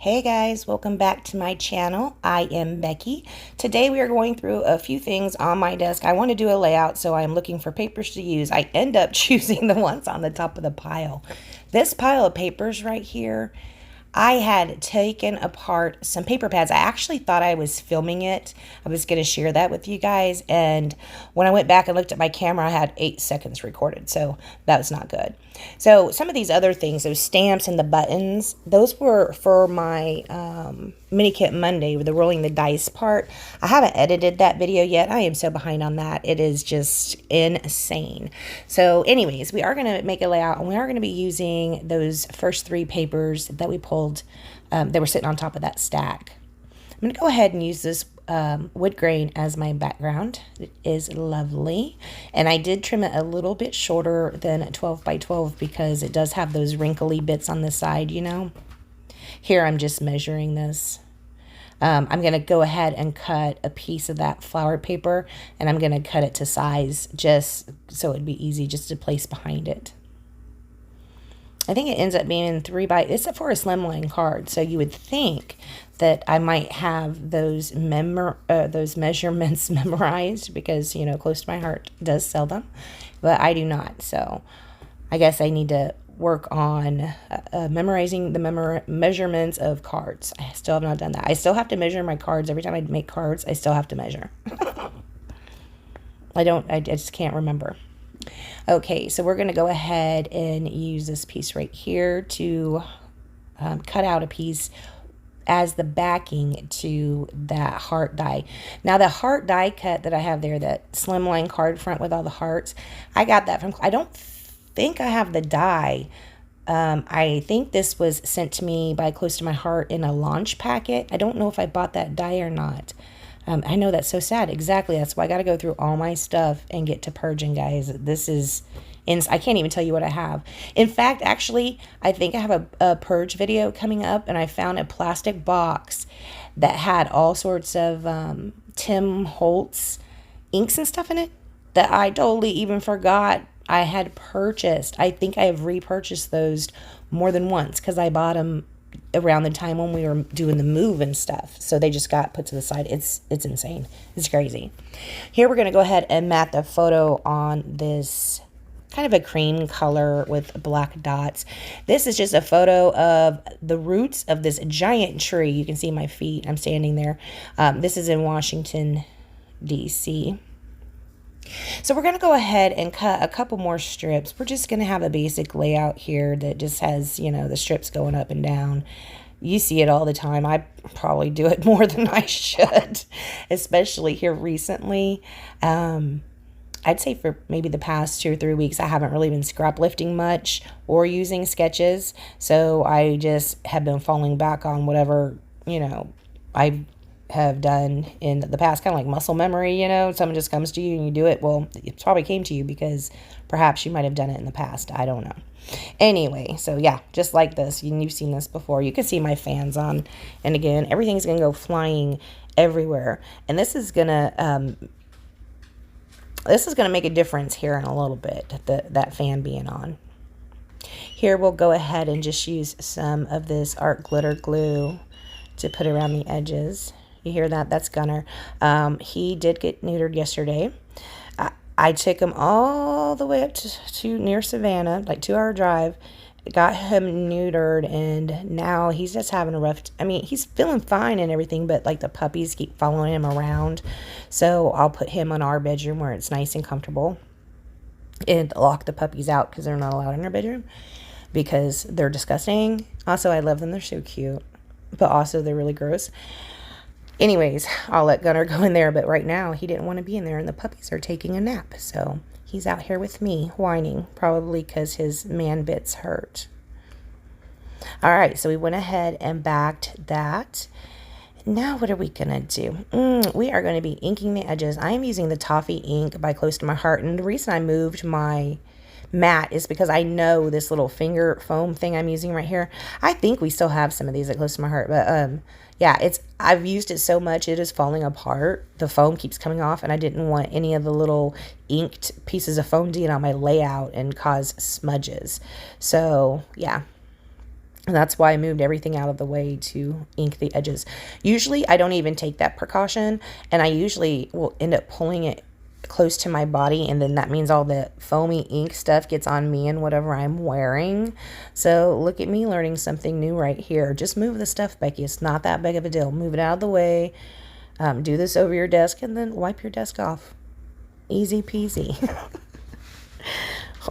Hey guys, welcome back to my channel. I am Becky. Today we are going through a few things on my desk. I want to do a layout, so I'm looking for papers to use. I end up choosing the ones on the top of the pile. This pile of papers right here, I had taken apart some paper pads. I actually thought I was filming it. I was going to share that with you guys. And when I went back and looked at my camera, I had 8 seconds recorded. So that was not good. So some of these other things, those stamps and the buttons, those were for my mini kit Monday with the rolling the dice part. I haven't edited that video yet. I am so behind on that. It is just insane. So anyways, we are going to make a layout, and we are going to be using those first 3 papers that we pulled. They were sitting on top of that stack. I'm going to go ahead and use this wood grain as my background. It is lovely, and I did trim it a little bit shorter than 12 by 12 because it does have those wrinkly bits on the side, you know. Here I'm just measuring this. I'm going to go ahead and cut a piece of that flower paper, and I'm going to cut it to size just so it'd be easy just to place behind it. I think it ends up being 3 by, it's for a slimline card, so you would think that I might have those measurements memorized because, you know, Close to My Heart does sell them, but I do not. So I guess I need to work on memorizing the measurements of cards. I still have not done that. I still have to measure my cards. Every time I make cards, I still have to measure. I just can't remember. Okay, so we're going to go ahead and use this piece right here to cut out a piece as the backing to that heart die. Now, the heart die cut that I have there, that slimline card front with all the hearts, I got that from, I don't think I have the die. I think this was sent to me by Close to My Heart in a launch packet. I don't know if I bought that die or not. I know that's so sad. Exactly. That's why I got to go through all my stuff and get to purging, guys. This is, I can't even tell you what I have. In fact, actually, I think I have a purge video coming up, and I found a plastic box that had all sorts of Tim Holtz inks and stuff in it that I totally even forgot I had purchased. I think I have repurchased those more than once because I bought them around the time when we were doing the move and stuff. So they just got put to the side. It's insane. It's crazy. Here we're going to go ahead and mat the photo on this kind of a cream color with black dots. This is just a photo of the roots of this giant tree. You can see my feet. I'm standing there. This is in Washington, D.C. So we're going to go ahead and cut a couple more strips. We're just going to have a basic layout here that just has, you know, the strips going up and down. You see it all the time. I probably do it more than I should, especially here recently. I'd say for maybe the past 2 or 3 weeks, I haven't really been scrap lifting much or using sketches. So I just have been falling back on whatever, you know, I have done in the past, kind of like muscle memory, you know, someone just comes to you and you do it. Well, it probably came to you because perhaps you might have done it in the past. I don't know. Anyway, so yeah, just like this, you've seen this before. You can see my fans on, and again, everything's going to go flying everywhere. And this is going to make a difference here in a little bit, that fan being on. Here we'll go ahead and just use some of this art glitter glue to put around the edges. You hear that? That's Gunner. He did get neutered yesterday. I took him all the way up to near Savannah, like 2-hour drive. Got him neutered, and now he's just having a rough, I mean, he's feeling fine and everything, but like the puppies keep following him around. So I'll put him in our bedroom where it's nice and comfortable and lock the puppies out because they're not allowed in our bedroom because they're disgusting. Also, I love them. They're so cute, but also they're really gross. Anyways, I'll let Gunner go in there, but right now he didn't want to be in there, and the puppies are taking a nap. So he's out here with me whining, probably because his man bits hurt. All right, so we went ahead and backed that. Now what are we going to do? We are going to be inking the edges. I am using the Toffee ink by Close to My Heart, and the reason I moved my mat is because I know this little finger foam thing I'm using right here. I think we still have some of these at Close to My Heart, but yeah, I've used it so much it is falling apart. The foam keeps coming off, and I didn't want any of the little inked pieces of foam to get on my layout and cause smudges. So yeah, And that's why I moved everything out of the way to ink the edges. Usually I don't even take that precaution, and I usually will end up pulling it close to my body, and then that means all the foamy ink stuff gets on me and whatever I'm wearing. So look at me learning something new right here. Just move the stuff, Becky. It's not that big of a deal. Move it out of the way. Do this over your desk and then wipe your desk off. Easy peasy.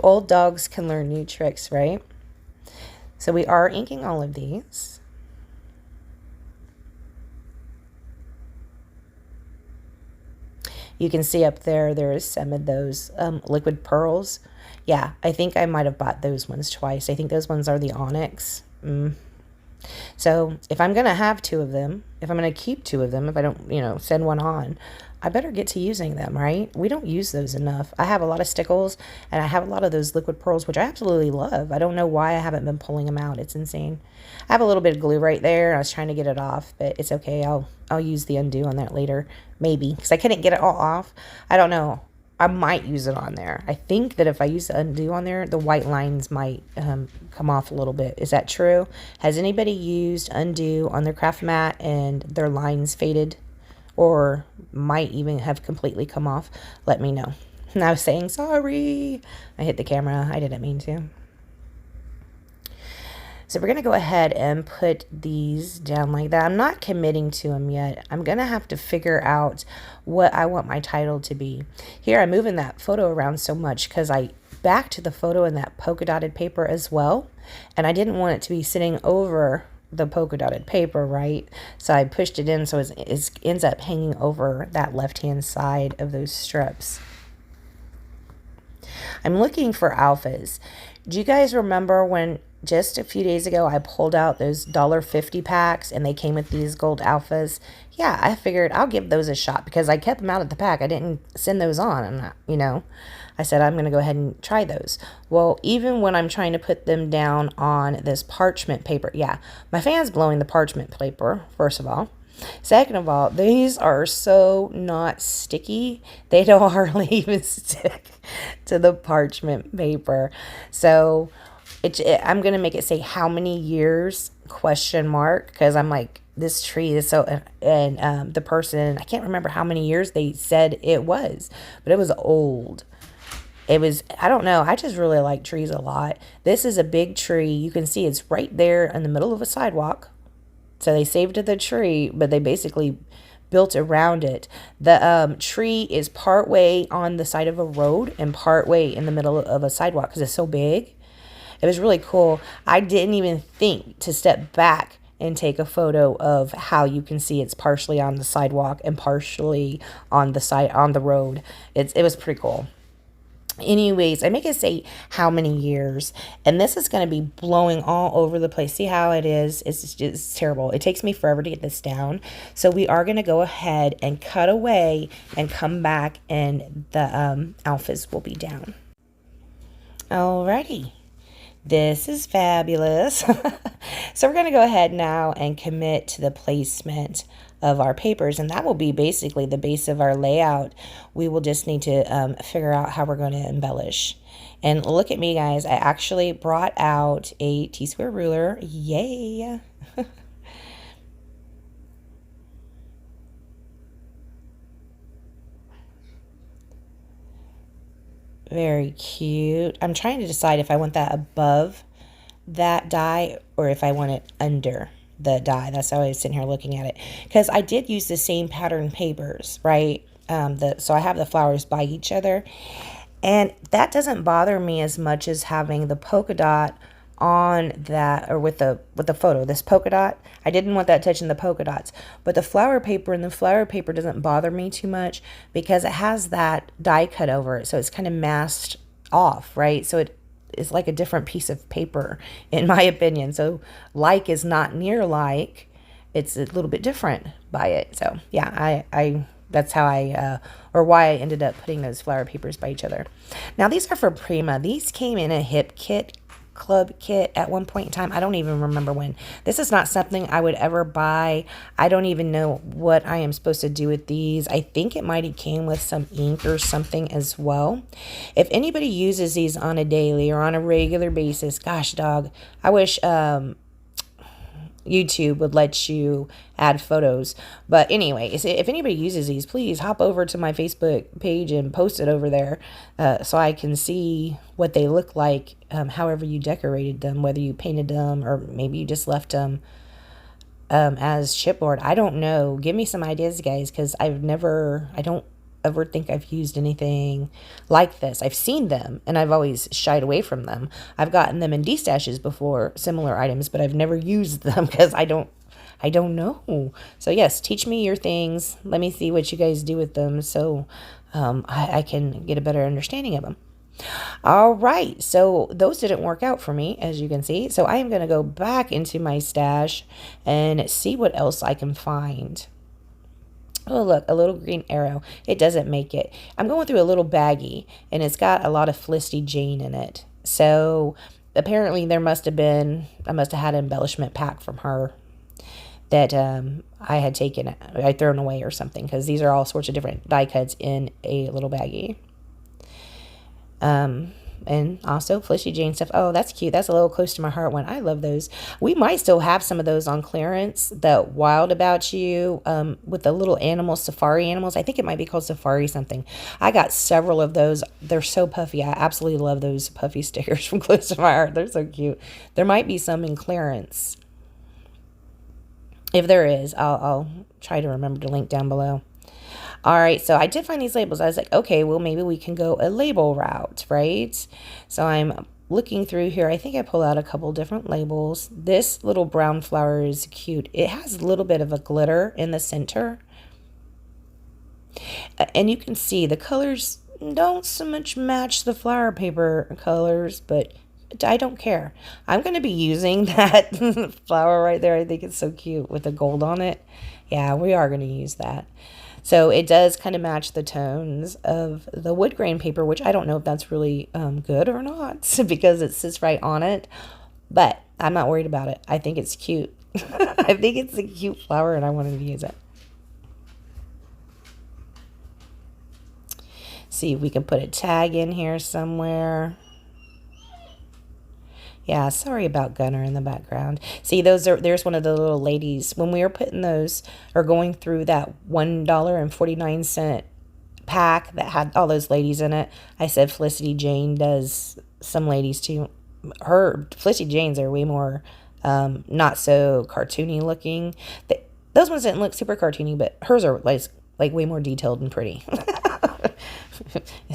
Old dogs can learn new tricks, right? So we are inking all of these. You can see up there, there's some of those liquid pearls. Yeah, I think I might have bought those ones twice. I think those ones are the onyx. So if I'm going to have two of them, if I'm going to keep two of them, if I don't, send one on, I better get to using them, right? We don't use those enough. I have a lot of stickles, and I have a lot of those liquid pearls, which I absolutely love. I don't know why I haven't been pulling them out. It's insane. I have a little bit of glue right there. I was trying to get it off, but it's okay. I'll use the undo on that later, maybe, because I couldn't get it all off. I don't know. I might use it on there. I think that if I use the undo on there, the white lines might come off a little bit. Is that true? Has anybody used undo on their craft mat and their lines faded, or might even have completely come off? Let me know. And I was saying sorry. I hit the camera. I didn't mean to. So we're going to go ahead and put these down like that. I'm not committing to them yet. I'm going to have to figure out what I want my title to be. Here, I'm moving that photo around so much because I backed the photo in that polka dotted paper as well. And I didn't want it to be sitting over the polka dotted paper, right? So I pushed it in so it ends up hanging over that left-hand side of those strips. I'm looking for alphas. Do you guys remember when just a few days ago I pulled out those $1.50 packs and they came with these gold alphas? Yeah, I figured I'll give those a shot because I kept them out at the pack. I didn't send those on. I said I'm going to go ahead and try those. Well, even when I'm trying to put them down on this parchment paper, yeah, my fan's blowing the parchment paper, first of all. Second of all, these are so not sticky. They don't hardly even stick to the parchment paper. So I'm going to make it say how many years ? Because I'm like, this tree is so, and the person, I can't remember how many years they said it was, but it was old. I don't know. I just really like trees a lot. This is a big tree. You can see it's right there in the middle of a sidewalk. So they saved the tree, but they basically built around it. The tree is partway on the side of a road and partway in the middle of a sidewalk because it's so big. It was really cool. I didn't even think to step back and take a photo of how you can see it's partially on the sidewalk and partially on the road. It was pretty cool. Anyways, I make it say how many years, and this is going to be blowing all over the place. See how it is? It's just terrible. It takes me forever to get this down. So we are going to go ahead and cut away and come back, and the alphas will be down. Alrighty. This is fabulous. So we're going to go ahead now and commit to the placement of our papers, and that will be basically the base of our layout. We will just need to figure out how we're going to embellish. And look at me, guys. I actually brought out a T-square ruler. Yay! Very cute. I'm trying to decide if I want that above that die or if I want it under the die. That's how I was sitting here looking at it, because I did use the same pattern papers, right? So I have the flowers by each other, and that doesn't bother me as much as having the polka dot on that, or with the photo, this polka dot. I didn't want that touching the polka dots, but the flower paper doesn't bother me too much because it has that die cut over it, so it's kind of masked off, right? So it's like a different piece of paper, in my opinion. So like is not near like, it's a little bit different by it. So yeah, I that's how or why I ended up putting those flower papers by each other. Now these are for Prima. These came in a hip kit, club kit at one point in time. I don't even remember when. This is not something I would ever buy. I don't even know what I am supposed to do with these. I think it might have came with some ink or something as well. If anybody uses these on a daily or on a regular basis, gosh dog, I wish YouTube would let you add photos. But anyways, if anybody uses these, please hop over to my Facebook page and post it over there, so I can see what they look like, however you decorated them, whether you painted them or maybe you just left them as chipboard. I don't know. Give me some ideas, guys, because I don't ever think I've used anything like this. I've seen them and I've always shied away from them. I've gotten them in destashes before, similar items, but I've never used them because I don't know. So yes, teach me your things. Let me see what you guys do with them, so I can get a better understanding of them. All right, so those didn't work out for me, as you can see. So I am going to go back into my stash and see what else I can find. Oh, look, a little green arrow. It doesn't make it. I'm going through a little baggie, and it's got a lot of Felicity Jane in it. So apparently I must have had an embellishment pack from her that I had taken, I'd thrown away or something, because these are all sorts of different die cuts in a little baggie. And also Felicity Jane stuff. Oh, that's cute. That's a little close to my heart one. I love those. We might still have some of those on clearance. The Wild About You, with the little animals, safari animals. I think it might be called Safari something. I got several of those. They're so puffy. I absolutely love those puffy stickers from Close to My Heart. They're so cute. There might be some in clearance. If there is, I'll try to remember to link down below. All right, so I did find these labels. I was like, okay, well, maybe we can go a label route, right? So I'm looking through here. I think I pulled out a couple different labels. This little brown flower is cute. It has a little bit of a glitter in the center. And you can see the colors don't so much match the flower paper colors, but I don't care. I'm going to be using that flower right there. I think it's so cute with the gold on it. Yeah, we are going to use that. So it does kind of match the tones of the wood grain paper, which I don't know if that's really good or not because it sits right on it. But I'm not worried about it. I think it's cute. I think it's a cute flower and I wanted to use it. See if we can put a tag in here somewhere. Yeah, sorry about Gunner in the background. See, there's one of the little ladies. When we were putting those, or going through that $1.49 pack that had all those ladies in it, I said Felicity Jane does some ladies too. Felicity Jane's are way more not so cartoony looking. Those ones didn't look super cartoony, but hers are like way more detailed and pretty.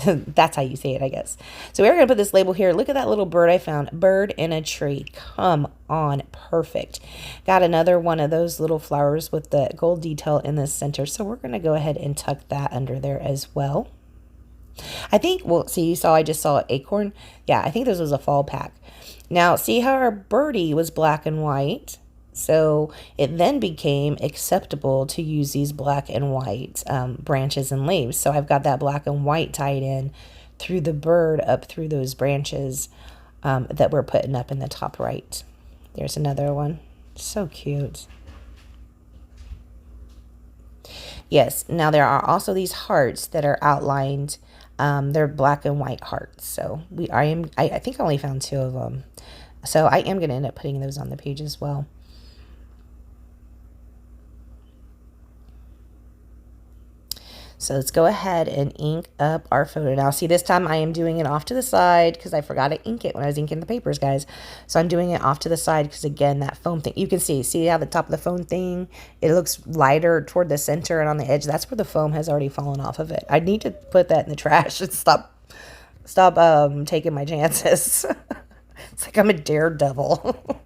That's how you say it, I guess. So we're going to put this label here. Look at that little bird I found. Bird in a tree. Come on. Perfect. Got another one of those little flowers with the gold detail in the center. So we're going to go ahead and tuck that under there as well. I think, well, see, you saw, I just saw an acorn. Yeah, I think this was a fall pack. Now, see how our birdie was black and white? So it then became acceptable to use these black and white branches and leaves. So I've got that black and white tied in through the bird up through those branches that we're putting up in the top right. There's another one. So cute. Yes, now there are also these hearts that are outlined. They're black and white hearts. So I think I only found 2 of them. So I am going to end up putting those on the page as well. So let's go ahead and ink up our photo. Now, see, this time I am doing it off to the side because I forgot to ink it when I was inking the papers, guys. So I'm doing it off to the side because, again, that foam thing, you can see how the top of the foam thing, it looks lighter toward the center and on the edge. That's where the foam has already fallen off of it. I need to put that in the trash and stop taking my chances. It's like I'm a daredevil.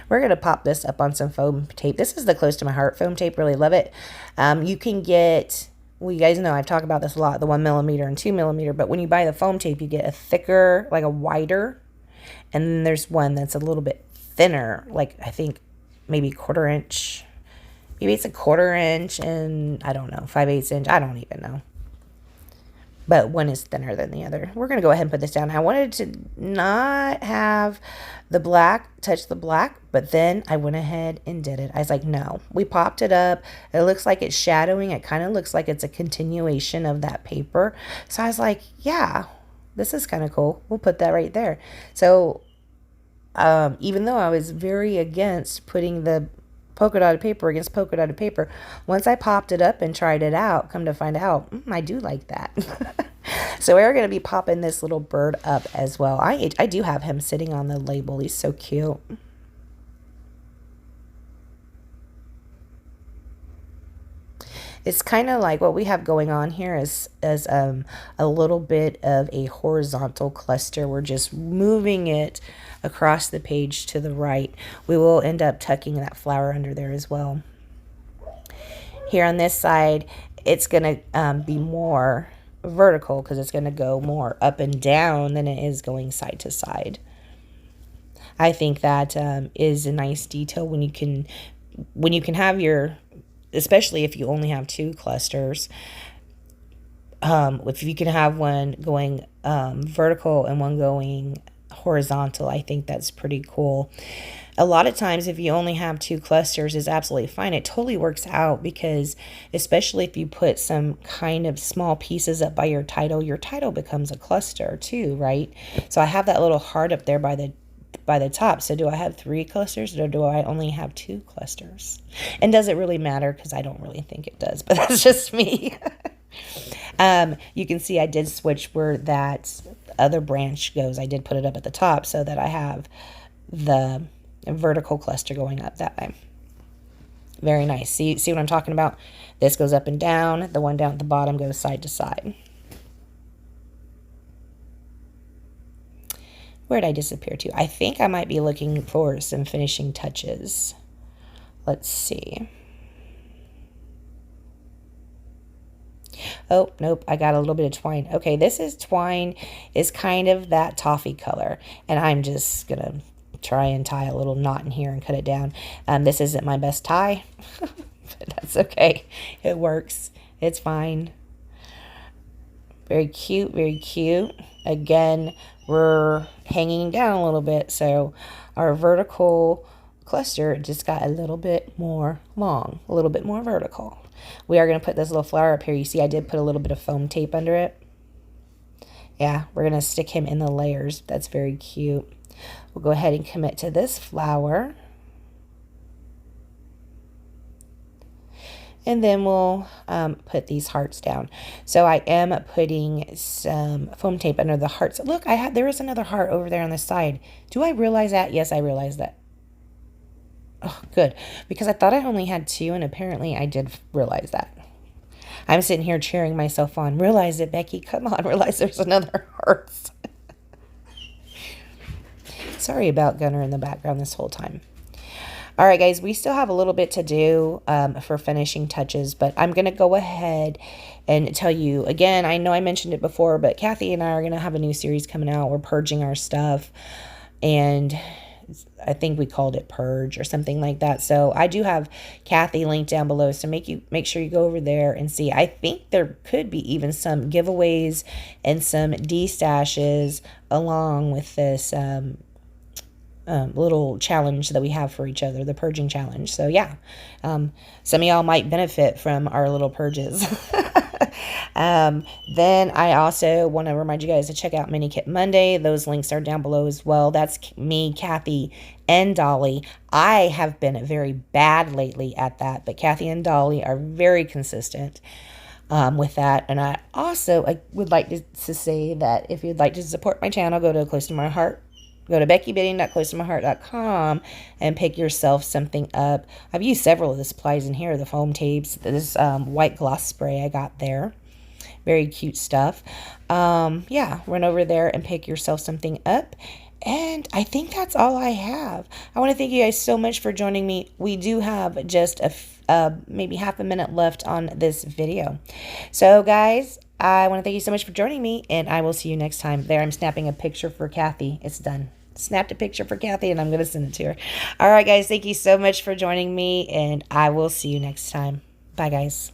We're going to pop this up on some foam tape. This is the Close to My Heart foam tape. Really love it. You can get, well, you guys know I've talked about this a lot, the 1mm and 2mm. But when you buy the foam tape, you get a thicker, like a wider. And then there's one that's a little bit thinner, like I think maybe 1/4 inch. Maybe it's a 1/4 inch and I don't know, 5/8 inch. I don't even know. But one is thinner than the other. We're going to go ahead and put this down. I wanted to not have the black touch the black, but then I went ahead and did it. I was like, no. We popped it up. It looks like it's shadowing. It kind of looks like it's a continuation of that paper. So I was like, yeah, this is kind of cool. We'll put that right there. So even though I was very against putting the polka dotted paper against polka dotted paper, once I popped it up and tried it out, come to find out, I do like that. So we're going to be popping this little bird up as well. I do have him sitting on the label. He's so cute. It's kind of like what we have going on here is a little bit of a horizontal cluster. We're just moving it across the page to the right. We will end up tucking that flower under there as well. Here on this side, it's going to be more vertical because it's going to go more up and down than it is going side to side. I think that is a nice detail when you can have your, especially if you only have 2 clusters. If you can have one going vertical and one going horizontal, I think that's pretty cool. A lot of times if you only have 2 clusters is absolutely fine. It totally works out because especially if you put some kind of small pieces up by your title becomes a cluster too, right? So I have that little heart up there by the top. So do I have 3 clusters or do I only have 2 clusters? And does it really matter? Because I don't really think it does, but that's just me. You can see I did switch where that other branch goes. I did put it up at the top so that I have the vertical cluster going up that way. Very nice. See what I'm talking about? This goes up and down. The one down at the bottom goes side to side. Where did I disappear to? I think I might be looking for some finishing touches. Let's see. Oh, nope, I got a little bit of twine. Okay, this is twine, is kind of that toffee color. And I'm just going to try and tie a little knot in here and cut it down. This isn't my best tie, but that's okay. It works. It's fine. Very cute, very cute. Again, we're hanging down a little bit, so our vertical cluster just got a little bit more long, a little bit more vertical. We are going to put this little flower up here. You see I did put a little bit of foam tape under it. Yeah, we're going to stick him in the layers. That's very cute. We'll go ahead and commit to this flower. And then we'll put these hearts down. So I am putting some foam tape under the hearts. Look, there is another heart over there on the side. Do I realize that? Yes, I realize that. Oh, good. Because I thought I only had 2, and apparently I did realize that. I'm sitting here cheering myself on. Realize it, Becky. Come on. Realize there's another heart. Sorry about Gunner in the background this whole time. All right, guys, we still have a little bit to do for finishing touches, but I'm going to go ahead and tell you, again, I know I mentioned it before, but Kathy and I are going to have a new series coming out. We're purging our stuff, and I think we called it Purge or something like that. So I do have Kathy linked down below, so make sure you go over there and see. I think there could be even some giveaways and some destashes along with this little challenge that we have for each other, the purging challenge. So yeah, some of y'all might benefit from our little purges. Then I also want to remind you guys to check out Mini Kit Monday. Those links are down below as well. That's me, Kathy, and Dolly. I have been very bad lately at that, but Kathy and Dolly are very consistent with that. And I would like to say that if you'd like to support my channel, go to Close to My Heart. Go to beckybidding.closetomyheart.com and pick yourself something up. I've used several of the supplies in here, the foam tapes, this white gloss spray I got there. Very cute stuff. Yeah, run over there and pick yourself something up. And I think that's all I have. I want to thank you guys so much for joining me. We do have just maybe half a minute left on this video. So guys, I want to thank you so much for joining me, and I will see you next time. There, I'm snapping a picture for Kathy. It's done. Snapped a picture for Kathy, and I'm going to send it to her. All right, guys, thank you so much for joining me, and I will see you next time. Bye, guys.